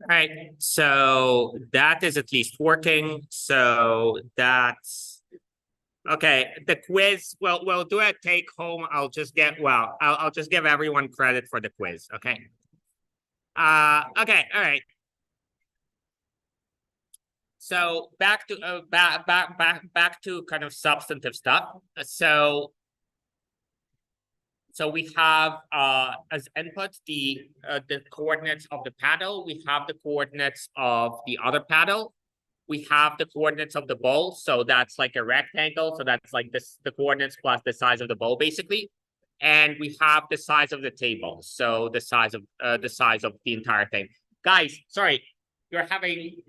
right, so that is at least working. So that's okay. The quiz, we'll do a take home. I'll just give everyone credit for the quiz. Okay. Okay, all right. So back to kind of substantive stuff. So we have as input the coordinates of the paddle. We have the coordinates of the other paddle. We have the coordinates of the bowl. So that's like a rectangle. So that's like this, the coordinates plus the size of the bowl, basically. And we have the size of the table. So the size of the entire thing. Guys, sorry, you're having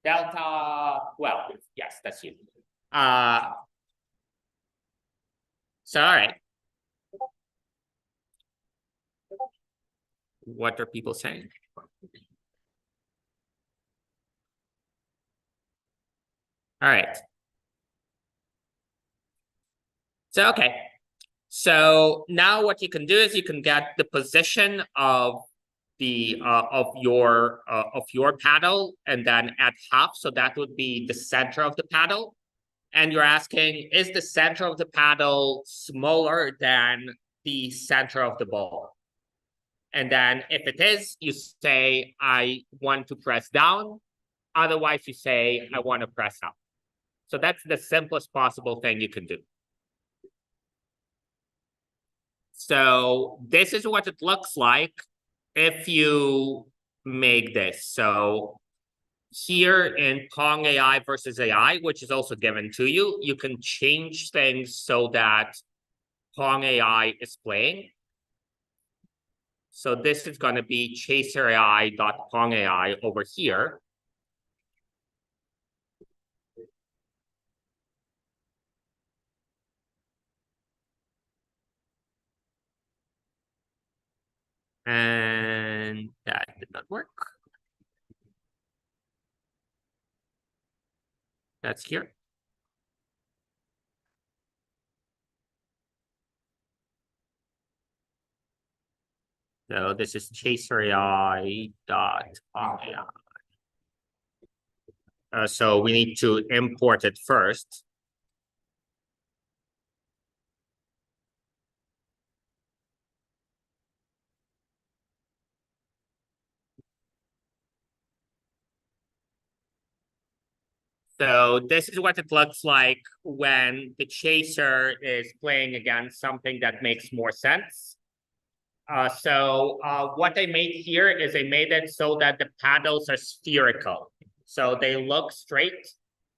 delta. Well, yes, that's you. So all right. What are people saying? All right. So, okay. So now what you can do is you can get the position of the of your paddle and then add half. So that would be the center of the paddle. And you're asking, is the center of the paddle smaller than the center of the ball? And then if it is, you say, I want to press down. Otherwise, you say, I want to press up. So that's the simplest possible thing you can do. So this is what it looks like if you make this. So here in Pong AI versus AI, which is also given to you, you can change things so that Pong AI is playing. So this is going to be chaser.ai.pong AI over here. And that did not work. That's here. So this is chaser.ai.pong AI. So we need to import it first. So this is what it looks like when the chaser is playing against something that makes more sense. So what I made here is I made it so that the paddles are spherical. So they look straight,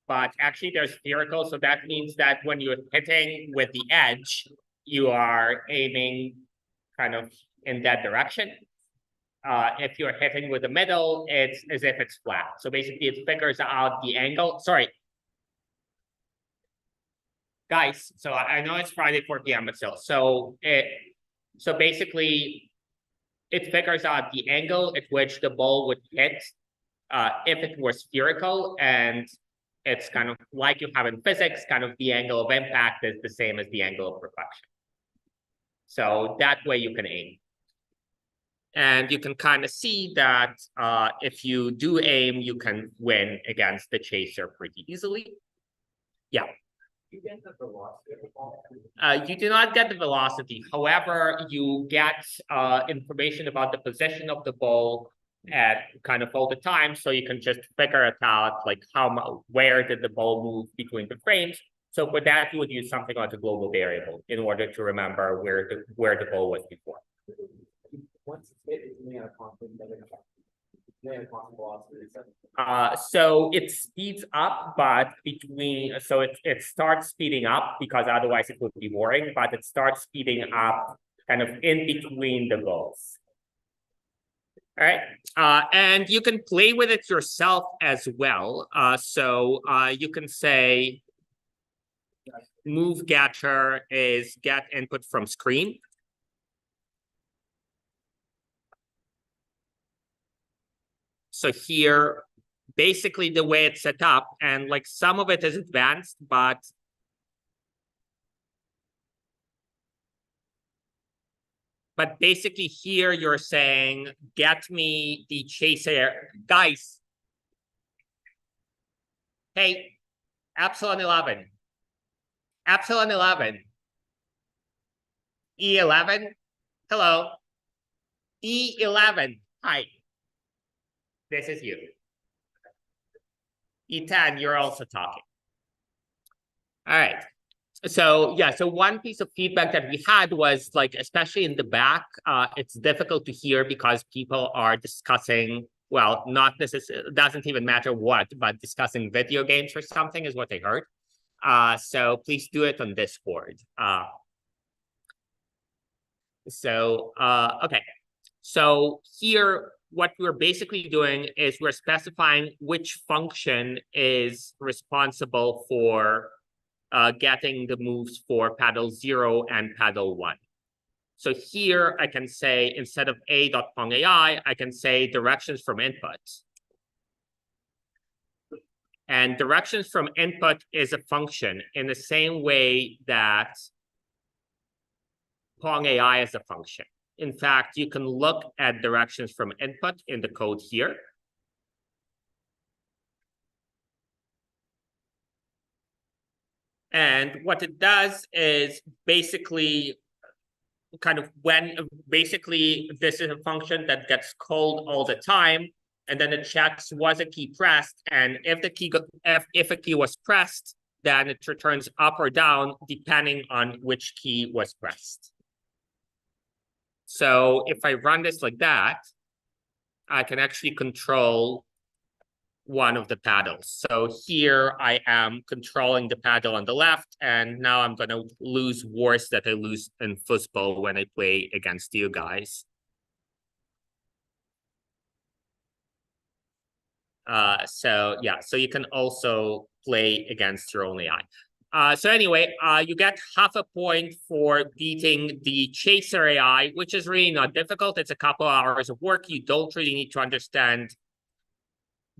but actually they're spherical. So that means that when you're hitting with the edge, you are aiming kind of in that direction. If you're hitting with the middle, it's as if it's flat. So basically it figures out the angle. Sorry. Guys, so I know it's Friday 4 p.m. but still. So basically it figures out the angle at which the ball would hit if it were spherical, and it's kind of like you have in physics, kind of the angle of impact is the same as the angle of reflection. So that way you can aim. And you can kind of see that if you do aim, you can win against the chaser pretty easily. Yeah. You get the velocity. You do not get the velocity. However, you get information about the position of the ball at kind of all the time. So you can just figure it out, like where did the ball move between the frames. So for that, you would use something like a global variable in order to remember where the ball was before. Once it's hit, it's at a constant velocity. So it speeds up, but it starts speeding up because otherwise it would be boring, but it starts speeding up kind of in between the balls. All right. And you can play with it yourself as well. So you can say move getter is get input from screen. So here, basically the way it's set up, and like some of it is advanced, but But basically here you're saying, get me the chaser. Guys, hey, epsilon 11. Epsilon 11. E11. Hello. E11. Hi. This is you. E10, you're also talking. All right. So yeah, so one piece of feedback that we had was like, especially in the back, it's difficult to hear because people are discussing, well, not necessarily, doesn't even matter what, but discussing video games or something is what I heard. So please do it on Discord. Okay. So here, what we're basically doing is we're specifying which function is responsible for getting the moves for paddle 0 and paddle 1. So here I can say, instead of a.pong.ai, I can say directions from input. And directions from input is a function in the same way that Pong.ai is a function. In fact, you can look at directions from input in the code here. And what it does is basically basically this is a function that gets called all the time, and then it checks was a key pressed, and if a key was pressed, then it returns up or down depending on which key was pressed. So if I run this like that, I can actually control one of the paddles. So here I am controlling the paddle on the left, and now I'm going to lose worse that I lose in football when I play against you guys. So yeah, so you can also play against your own AI. So anyway, you get half a point for beating the chaser AI, which is really not difficult. It's a couple hours of work. You don't really need to understand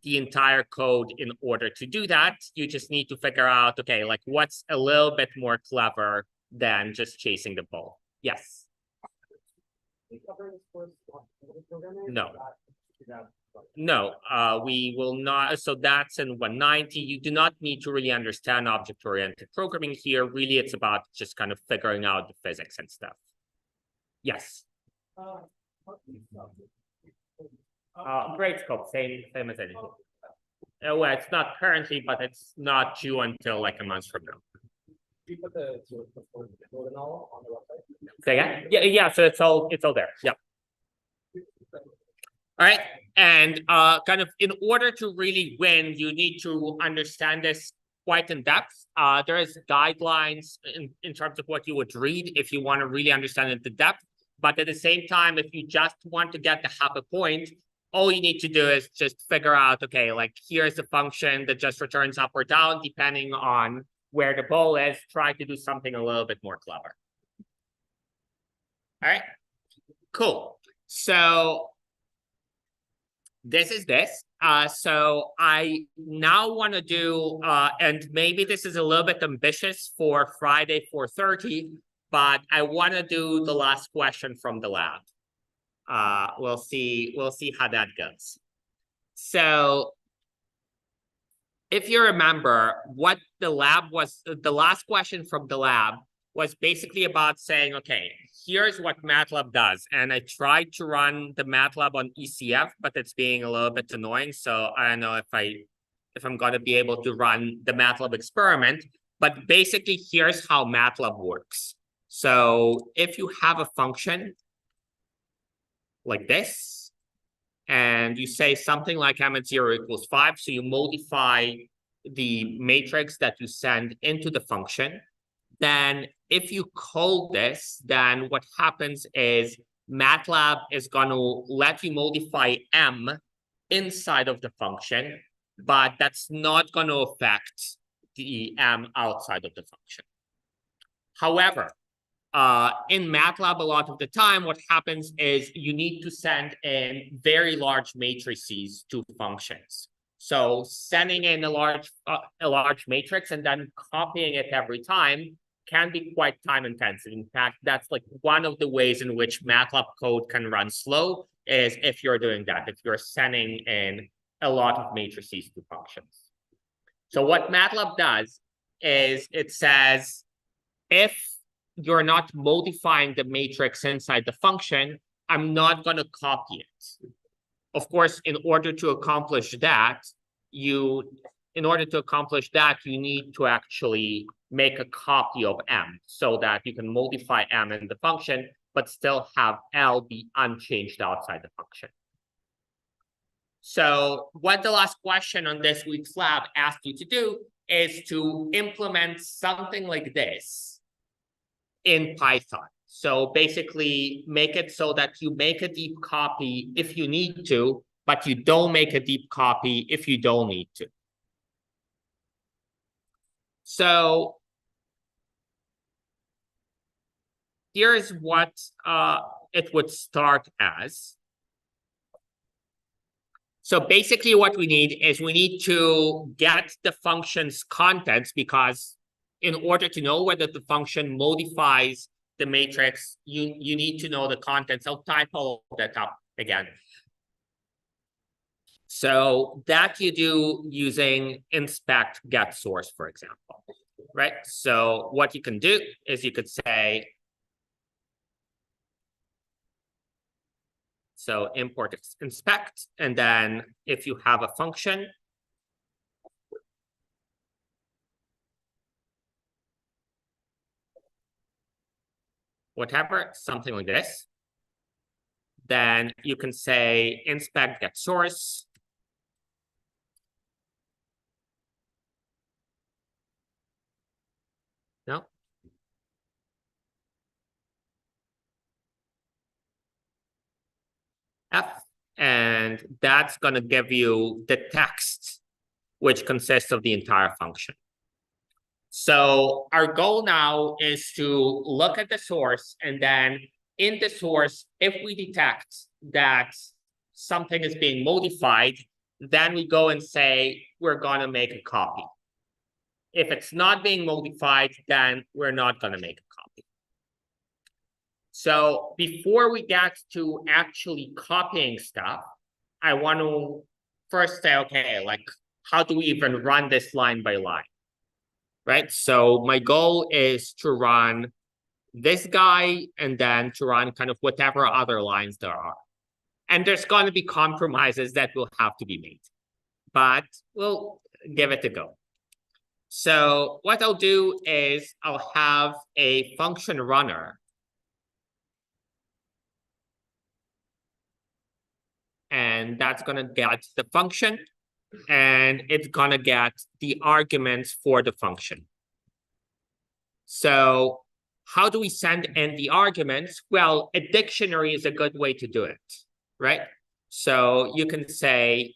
the entire code in order to do that. You just need to figure out, okay, like what's a little bit more clever than just chasing the ball. Yes. No. No, we will not. So that's in 190. You do not need to really understand object-oriented programming here. Really, it's about just kind of figuring out the physics and stuff. Yes. Grade scope, same as anything. Well, it's not currently, but it's not due until like a month from now. You put the code and all on the website? Yeah. So it's all there. Yeah. All right, and kind of in order to really win, you need to understand this quite in depth. There is guidelines in terms of what you would read if you want to really understand it in depth. But at the same time, if you just want to get the half a point, all you need to do is just figure out, okay, like here's the function that just returns up or down depending on where the ball is. Try to do something a little bit more clever. All right, cool. So this is this. So I now want to do, and maybe this is a little bit ambitious for Friday 4:30, but I want to do the last question from the lab. We'll see how that goes. So if you remember what the lab was, the last question from the lab was basically about saying, okay, here's what MATLAB does. And I tried to run the MATLAB on ECF, but it's being a little bit annoying. So I don't know if I'm going to be able to run the MATLAB experiment. But basically, here's how MATLAB works. So if you have a function like this, and you say something like m at 0 equals 5, so you modify the matrix that you send into the function, then if you call this, then what happens is MATLAB is going to let you modify m inside of the function, but that's not going to affect the m outside of the function. However, in MATLAB, a lot of the time, what happens is you need to send in very large matrices to functions. So sending in a large matrix and then copying it every time can be quite time intensive. In fact, that's like one of the ways in which MATLAB code can run slow is if you're doing that, if you're sending in a lot of matrices to functions. So what MATLAB does is it says, if you're not modifying the matrix inside the function, I'm not going to copy it. Of course, in order to accomplish that, you need to actually make a copy of M so that you can modify M in the function, but still have L be unchanged outside the function. So what the last question on this week's lab asked you to do is to implement something like this in Python. So basically make it so that you make a deep copy if you need to, but you don't make a deep copy if you don't need to. So here's what it would start as. So basically what we need is we need to get the function's contents, because in order to know whether the function modifies the matrix, you need to know the contents. I'll type all of that up again. So that you do using inspect get source, for example, right? So what you can do is you could say, so import inspect, and then if you have a function, whatever, something like this, then you can say inspect get source. No. F, and that's going to give you the text, which consists of the entire function. So our goal now is to look at the source, and then in the source, if we detect that something is being modified, then we go and say, we're going to make a copy. If it's not being modified, then we're not going to make a copy. So before we get to actually copying stuff, I want to first say, okay, like, how do we even run this line by line? Right? So my goal is to run this guy and then to run kind of whatever other lines there are. And there's going to be compromises that will have to be made, but we'll give it a go. So what I'll do is I'll have a function runner. And that's going to get the function, and it's going to get the arguments for the function. So how do we send in the arguments? Well, a dictionary is a good way to do it, right? So you can say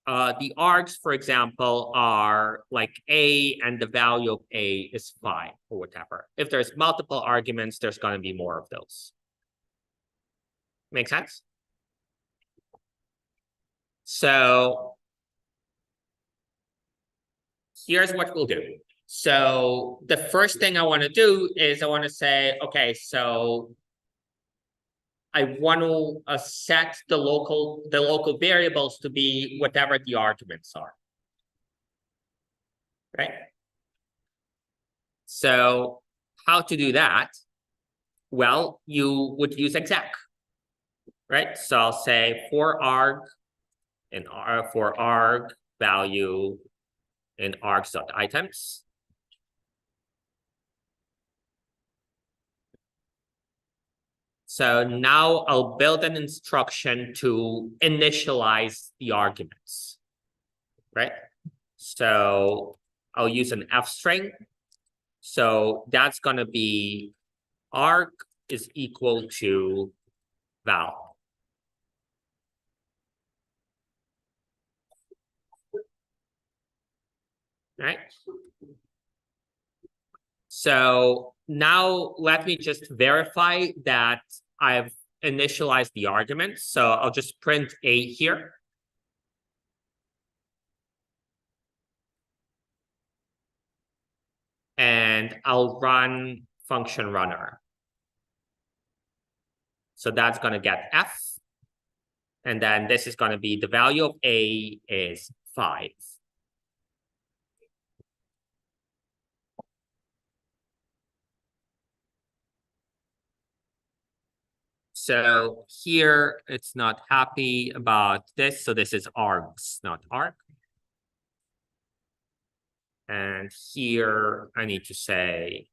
the args, for example, are like A, and the value of A is 5 or whatever. If there's multiple arguments, there's going to be more of those. Make sense? So here's what we'll do. So the first thing I want to do is I want to say, okay, so I want to set the local variables to be whatever the arguments are, right? So how to do that? Well, you would use exec, right? So I'll say for arg and for arg value in args.items. So now I'll build an instruction to initialize the arguments, right? So I'll use an F string. So that's going to be arg is equal to val. Right? So now let me just verify that I've initialized the argument. So I'll just print A here. and I'll run function runner. So that's going to get F. And then this is going to be the value of A is 5. So here it's not happy about this. So this is args, not arg. And here I need to say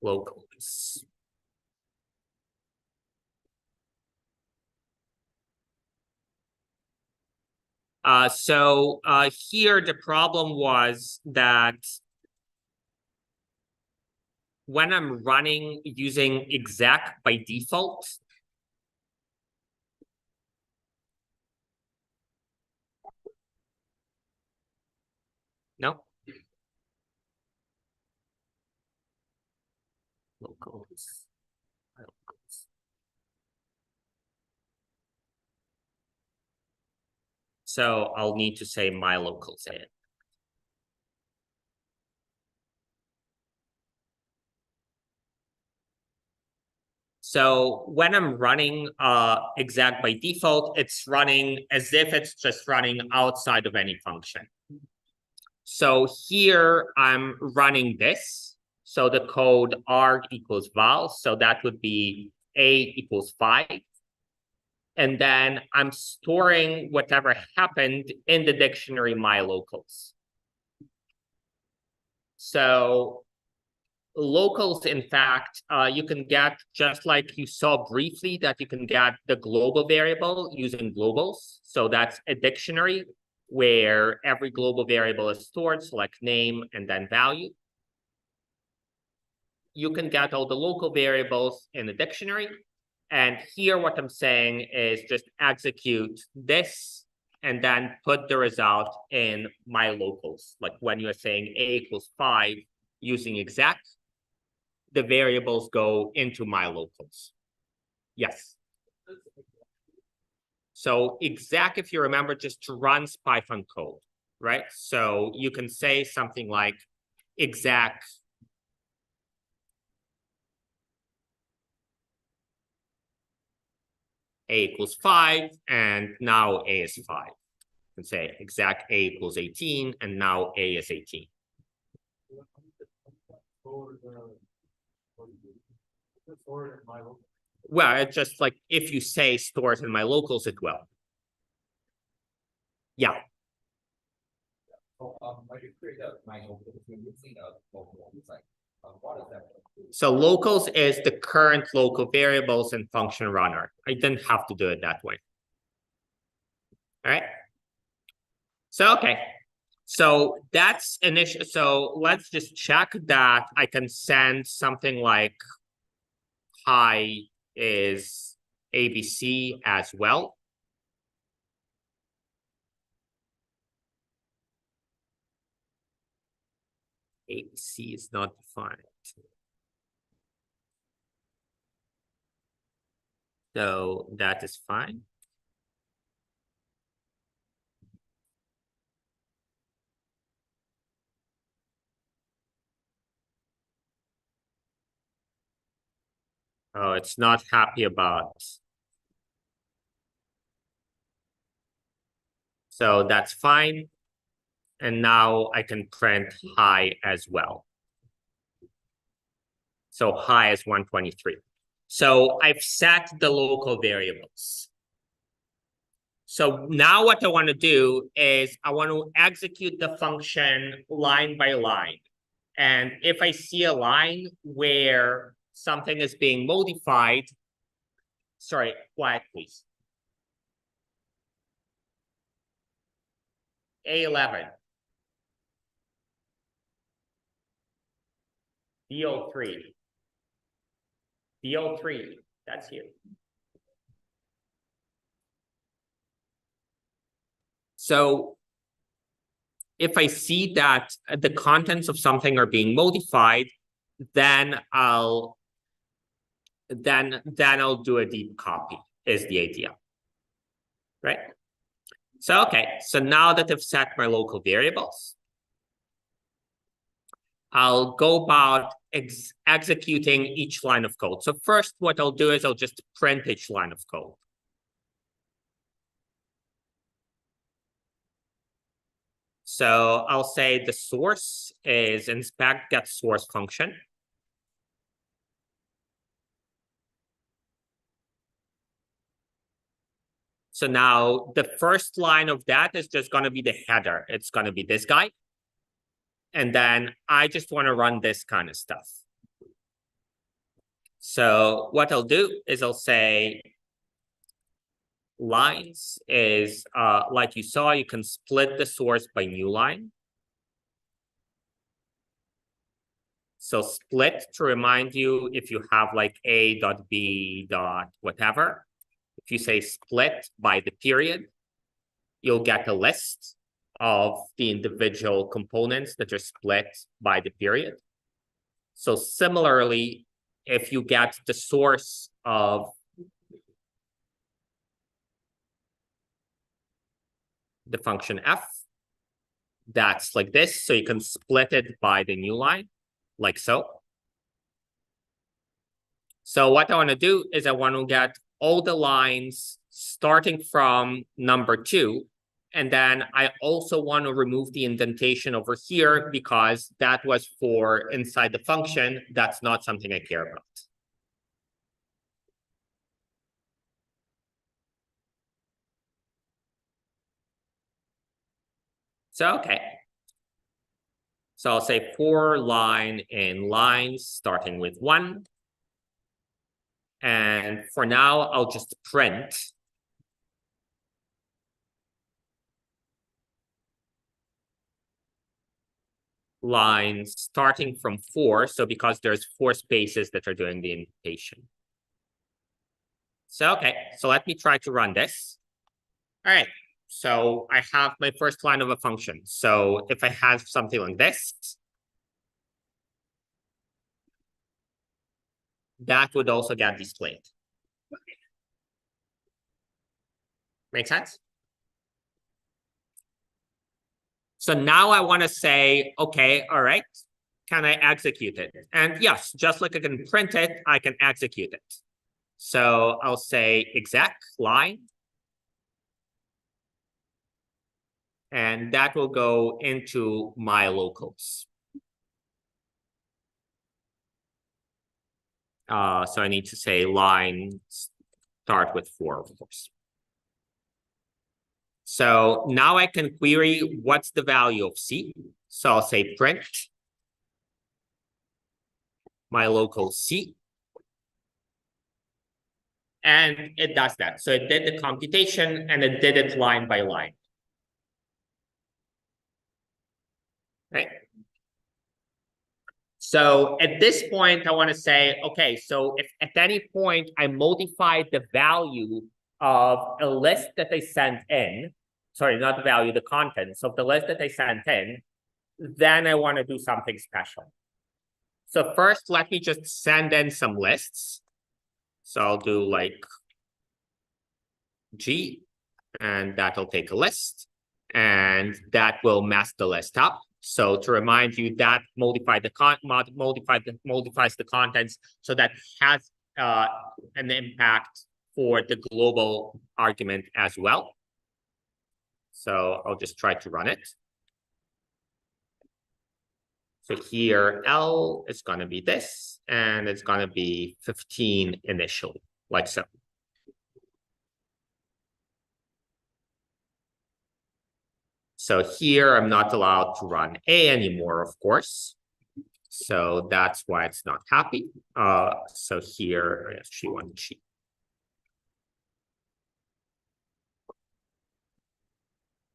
locals. So here the problem was that when I'm running using exec by default, no. Locals. So I'll need to say my locals in. So when I'm running exec by default, it's running as if it's just running outside of any function. So here I'm running this. So the code arg equals val. So that would be A equals 5. And then I'm storing whatever happened in the dictionary my locals. So locals, in fact, you can get, just like you saw briefly, that you can get the global variable using globals. So that's a dictionary where every global variable is stored, so like name and then value. You can get all the local variables in the dictionary. And here what I'm saying is just execute this and then put the result in my locals. Like when you're saying A equals 5 using exec, the variables go into my locals. Yes. So exec, if you remember, just runs Python code, right? So you can say something like exec A equals 5, and now A is 5. You can say exec A equals 18, and now A is 18. Well, it's just like if you say stores in my locals, it will. Yeah. So locals is the current local variables in function runner. I didn't have to do it that way. All right. So, okay. So that's initial. So let's just check that I can send something like hi is ABC as well. ABC is not defined. So that is fine. Oh, it's not happy about. So that's fine. And now I can print hi as well. So hi is 123. So I've set the local variables. So now what I want to do is I want to execute the function line by line. And if I see a line where something is being modified, sorry, quiet, please. A11. BO3. BO3, that's here. So if I see that the contents of something are being modified, then I'll do a deep copy is the idea, right? So, okay, so now that I've set my local variables, I'll go about executing each line of code. So first, what I'll do is I'll just print each line of code. So I'll say the source is inspect get source function. So now the first line of that is just going to be the header. It's going to be this guy. And then I just want to run this kind of stuff. So what I'll do is I'll say lines is, like you saw, you can split the source by new line. So split, to remind you, if you have like a dot b dot whatever, if you say split by the period, you'll get a list of the individual components that are split by the period. So similarly, if you get the source of the function f, that's like this. So you can split it by the new line, like so. So what I want to do is I want to get all the lines starting from number 2. And then I also want to remove the indentation over here because that was for inside the function. That's not something I care about. So, okay. So I'll say for line in lines starting with 1. And for now, I'll just print lines starting from 4. So because there's 4 spaces that are doing the indentation. So, okay, so let me try to run this. All right, so I have my first line of a function. So if I have something like this, that would also get displayed. Make sense? So now I want to say, okay, all right, can I execute it? And yes, just like I can print it, I can execute it. So I'll say exec line. And that will go into my locals. So I need to say line start with 4, of course. So now I can query what's the value of C. So I'll say print my local C. And it does that. So it did the computation and it did it line by line. Right. So at this point, I want to say, okay, so if at any point I modify the value of a list that I sent in, sorry, not the value, the contents of the list that I sent in, then I want to do something special. So first, let me just send in some lists. So I'll do like G, and that'll take a list, and that will mess the list up. So to remind you, that modifies the contents, so that has an impact for the global argument as well. So I'll just try to run it. So here L is going to be this, and it's going to be 15 initially, like so. So here I'm not allowed to run A anymore, of course. So that's why it's not happy. So here, actually one G.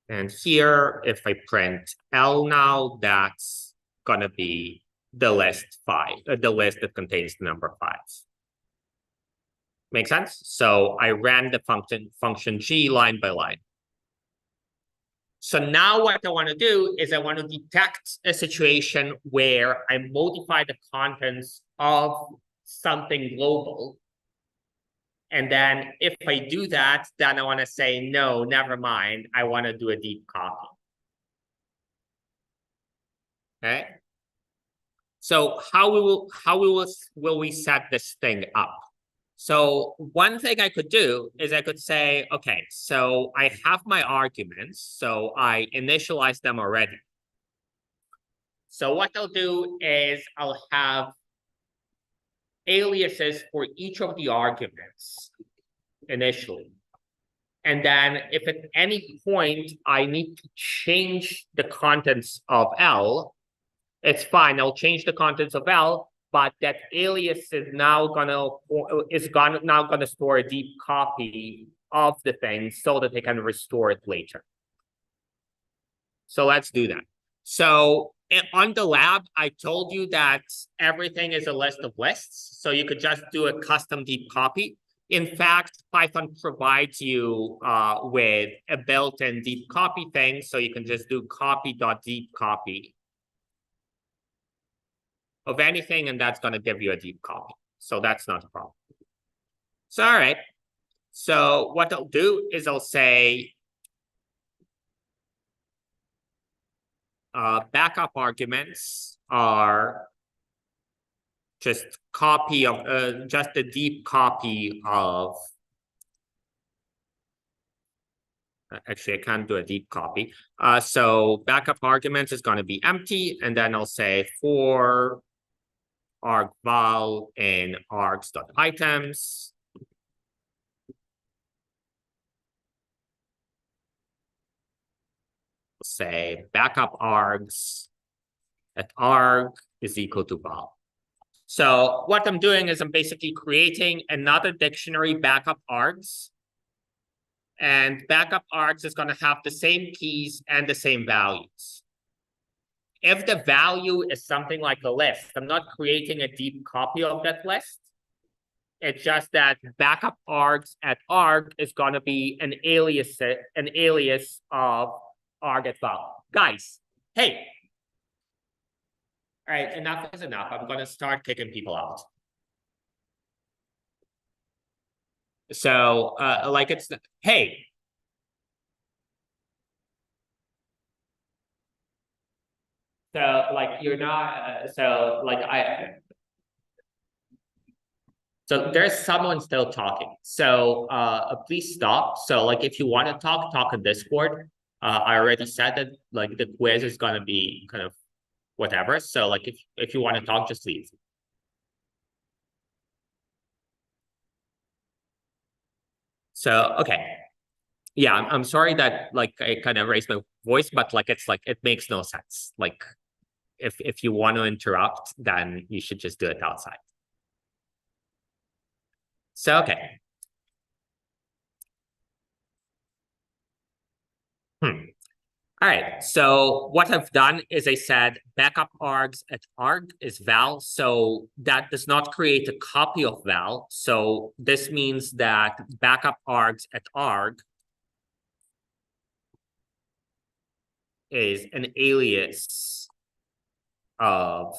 And here, if I print L now, that's gonna be the list 5, the list that contains the number 5. Make sense? So I ran the function G line by line. So now what I want to do is I want to detect a situation where I modify the contents of something global. And then if I do that, then I want to say, no, never mind. I want to do a deep copy. Okay. So how will we set this thing up? So one thing I could do is I could say, okay, so I have my arguments, so I initialize them already. So what I'll do is I'll have aliases for each of the arguments initially. And then if at any point I need to change the contents of L, it's fine. I'll change the contents of L, but that alias is now gonna store a deep copy of the thing so that they can restore it later. So let's do that. So on the lab, I told you that everything is a list of lists. So you could just do a custom deep copy. In fact, Python provides you with a built-in deep copy thing. So you can just do copy.deep copy of anything, and that's going to give you a deep copy. So that's not a problem. So, all right. So what I'll do is I'll say backup arguments are just copy of just a deep copy of. Actually, I can't do a deep copy. So backup arguments is going to be empty, and then I'll say for argval in args.items. Say backup args at arg is equal to val. So what I'm doing is I'm basically creating another dictionary backup args. And backup args is going to have the same keys and the same values. If the value is something like a list, I'm not creating a deep copy of that list. It's just that backup args at arg is going to be an alias of arg at val. Guys, hey. All right, enough is enough. I'm going to start kicking people out. So, like it's, hey. So, like, you're not, so, like, so there's someone still talking. So, please stop. So, like, if you want to talk on Discord. I already said that, like, the quiz is going to be kind of whatever. So, like, if you want to talk, just leave. So, okay. Yeah, I'm sorry that, like, I kind of raised my voice, but, like, it's like, it makes no sense. Like, if you want to interrupt, then you should just do it outside. So, okay. All right, so what I've done is I said backup args at arg is val. So that does not create a copy of val. So this means that backup args at arg is an alias of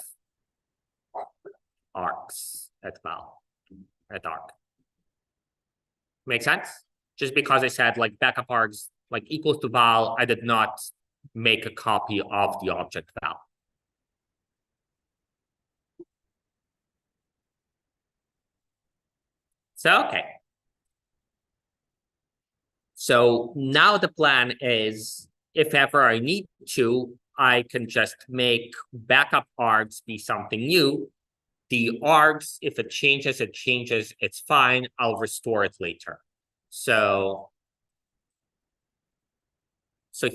args at val, at arg. Make sense? Just because I said like backup args like equals to val, I did not make a copy of the object val. So, okay. So now the plan is, if ever I need to, I can just make backup args be something new. The args, if it changes, it's fine. I'll restore it later. So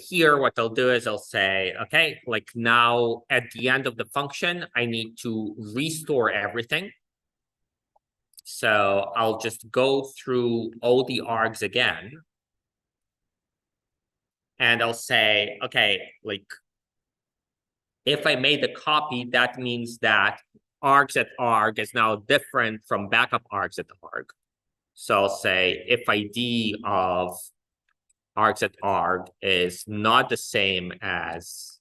here, what I'll do is I'll say, okay, like now at the end of the function, I need to restore everything. So I'll just go through all the args again. And I'll say, okay, like, if I made a copy, that means that args at arg is now different from backup args at arg. So I'll say if ID of args at arg is not the same as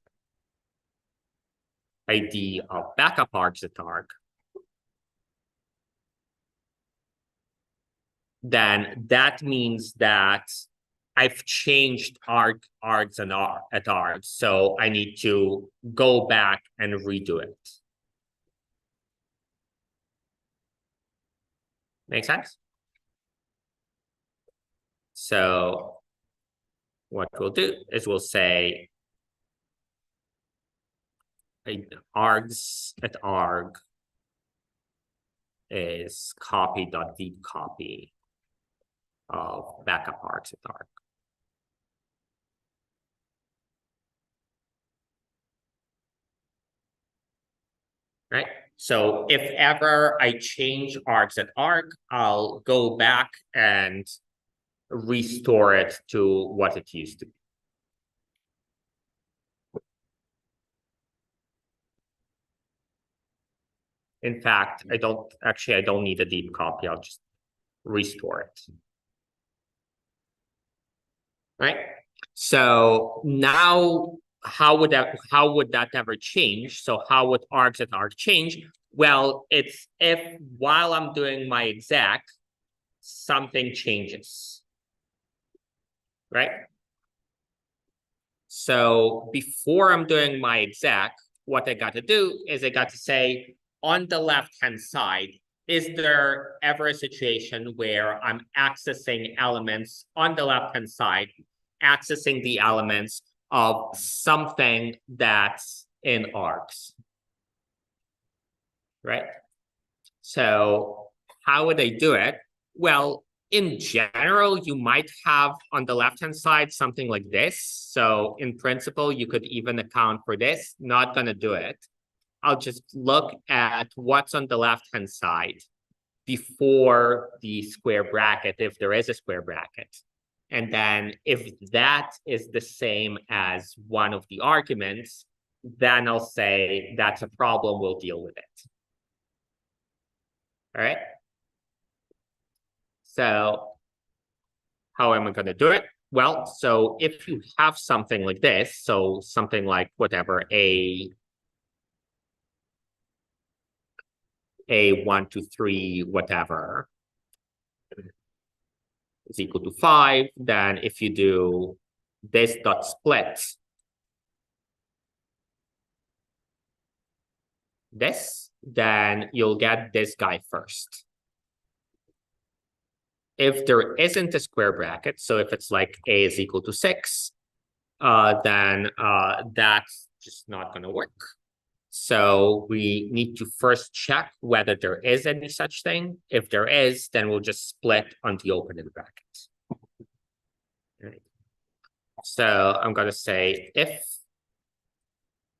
ID of backup args at arg, then that means that I've changed args and at args. So I need to go back and redo it. Make sense? So what we'll do is we'll say args at arg is copy.deep copy of backup args at arg. Right? So if ever I change args at arg, I'll go back and restore it to what it used to be. In fact, I don't need a deep copy. I'll just restore it. Right? So now how would that ever change? So how would args at arg change? Well, it's if while I'm doing my exec, something changes. Right? So before I'm doing my exec, what I got to do is I got to say, on the left-hand side, is there ever a situation where I'm accessing elements on the left-hand side, accessing the elements of something that's in args, right? So how would I do it? Well, in general, you might have on the left-hand side something like this. So in principle, you could even account for this. Not going to do it. I'll just look at what's on the left-hand side before the square bracket, if there is a square bracket. And then if that is the same as one of the arguments, then I'll say that's a problem, we'll deal with it. All right. So how am I going to do it? Well, so if you have something like this, so something like whatever, A1 to 3, whatever, is equal to 5, then if you do this dot split this, then you'll get this guy first. If there isn't a square bracket, so if it's like A is equal to 6, then that's just not going to work. So we need to first check whether there is any such thing. If there is, then we'll just split on the opening bracket. Right. So I'm going to say if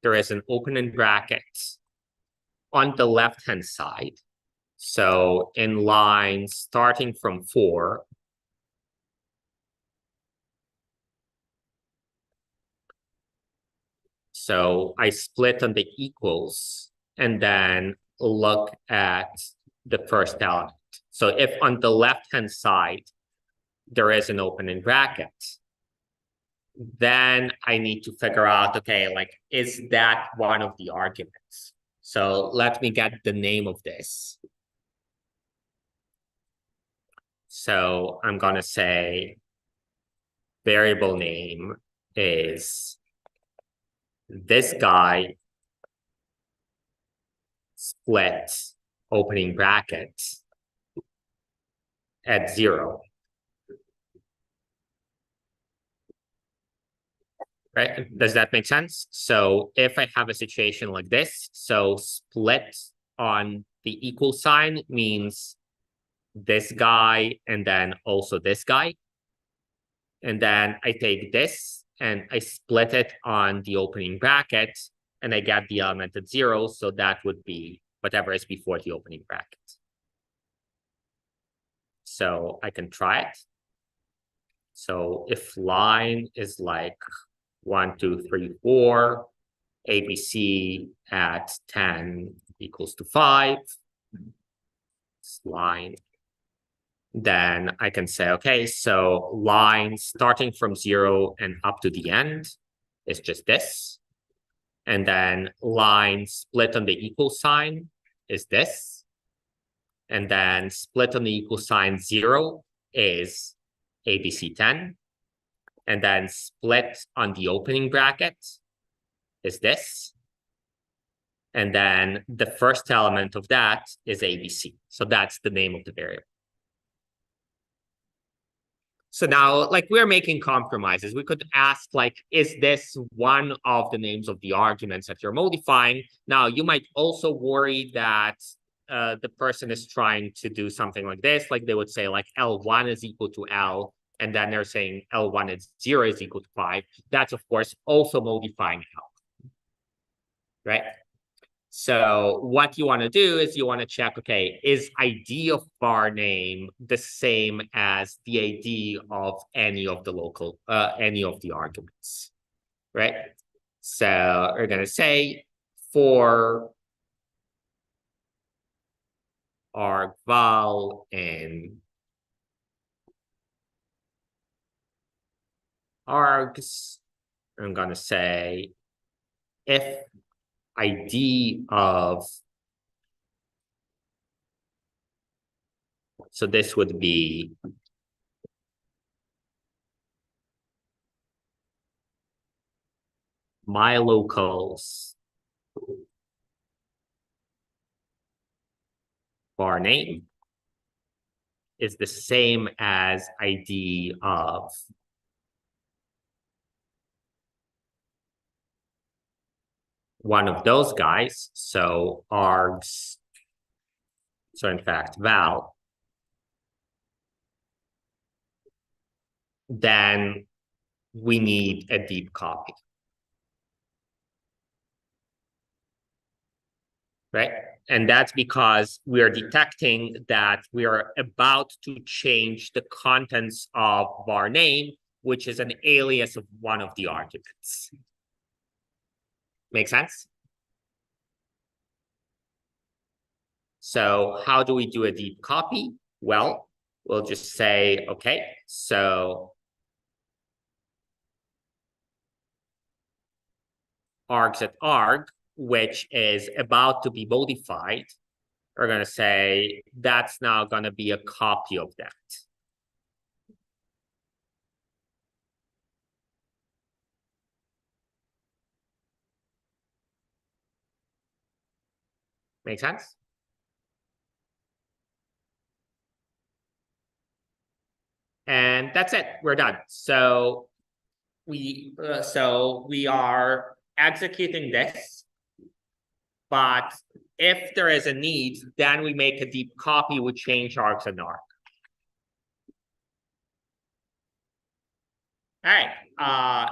there is an opening bracket on the left-hand side, so in line starting from 4, so I split on the equals and then look at the first element. So if on the left-hand side, there is an opening bracket, then I need to figure out, okay, like, is that one of the arguments? So let me get the name of this. So I'm going to say variable name is this guy split opening bracket at 0. Right? Does that make sense? So if I have a situation like this, so split on the equal sign means this guy and then also this guy. And then I take this and I split it on the opening bracket and I get the element at 0. So that would be whatever is before the opening bracket. So I can try it. So if line is like 1, 2, 3, 4, ABC at 10 equals to 5, this line, then I can say, okay, so line starting from 0 and up to the end is just this. And then line split on the equal sign is this. And then split on the equal sign 0 is ABC10. And then split on the opening bracket is this. And then the first element of that is ABC. So that's the name of the variable. So now, like, we're making compromises. We could ask, like, is this one of the names of the arguments that you're modifying? Now, you might also worry that the person is trying to do something like this. Like, they would say, like, L1 is equal to L, and then they're saying L1 is 0 is equal to 5. That's, of course, also modifying L, right? So what you want to do is you want to check, okay, is ID of var name the same as the ID of any of the local, any of the arguments, right? So we're going to say for argval and args, I'm going to say if ID of, so this would be my locals var name is the same as ID of one of those guys. So args, so in fact, val, then we need a deep copy, right? And that's because we are detecting that we are about to change the contents of var name, which is an alias of one of the arguments. Make sense? So how do we do a deep copy? Well, we'll just say, okay, so args at arg, which is about to be modified, we're going to say that's now going to be a copy of that. Make sense? And that's it. We're done. So we are executing this, but if there is a need, then we make a deep copy, we change args and arg. All right.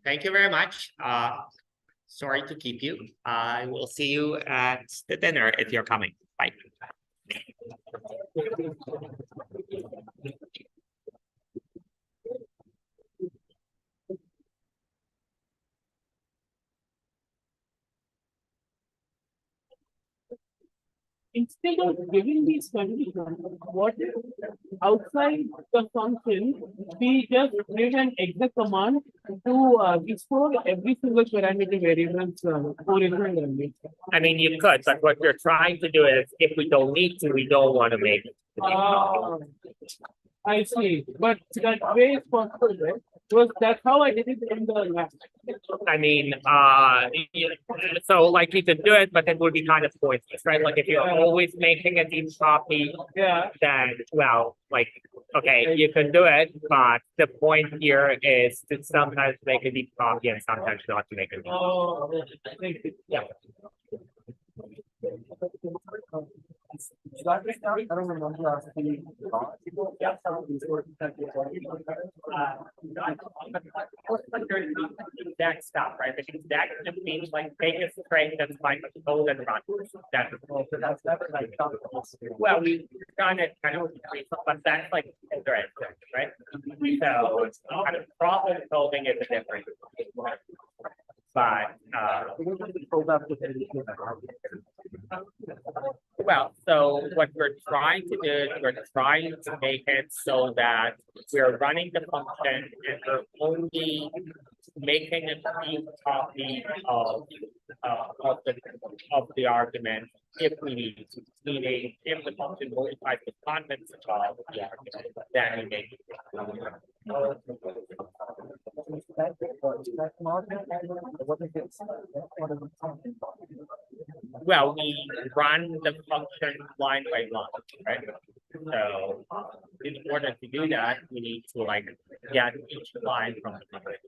Thank you very much. Sorry to keep you. I will see you at the dinner if you're coming. Bye. Instead of giving these conditions, what if outside the function, we just give an exec command to restore every single parameter variable's original value? I mean, you could, but what we're trying to do is, if we don't need to, we don't want to make it. I see, but that way is possible, right? Because that's how I did it in the lab. I mean, so like you could do it, but it would be kind of pointless, right? Like if you're always making a deep copy, then, well, like, okay, you can do it, but the point here is to sometimes make a deep copy and sometimes not to make a deep copy. Yeah. I don't remember asking. That stuff, right? Because that just means like take a string that's like a code and run. That's like, well, we done it kind of, but that's like interesting, right? So kind of problem solving is a different. But well, so what we're trying to do is we're trying to make it so that we're running the function and we're only making a deep copy of of the argument if we need to, meaning if the function multiplies the contents of the argument, then we make it. Well, we run the function line by line, right? So in order to do that, we need to like get each line from the function.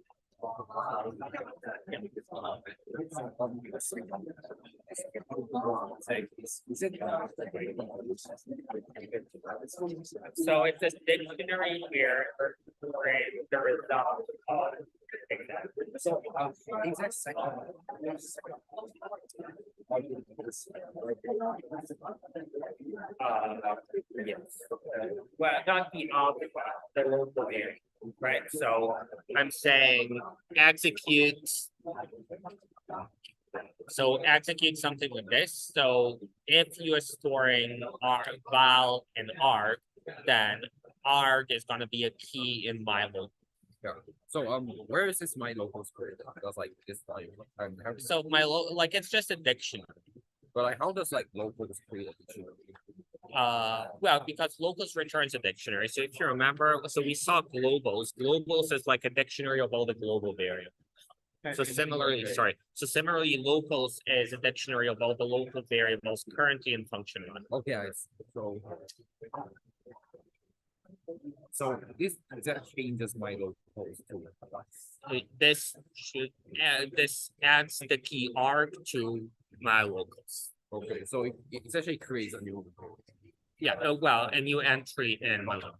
So it's a dictionary here for the result of So, exact second. Yes. Well, not the object, but the local variable, right? So I'm saying execute. So execute something like this. So if you are storing R val and arg, then arg is gonna be a key in my local. Yeah. So where is this my locals created? Because like this value. So my like it's just a dictionary. But like how does like locals create a dictionary? Well, because locals returns a dictionary. So if you remember, so we saw globals. Globals is like a dictionary of all the global variables. So similarly, locals is a dictionary of all the local variables currently in function one. Okay, so this that changes my locals too. This should this adds the key arg to my locals. Okay, so it essentially creates a new local. Yeah, well, a new entry in my locals.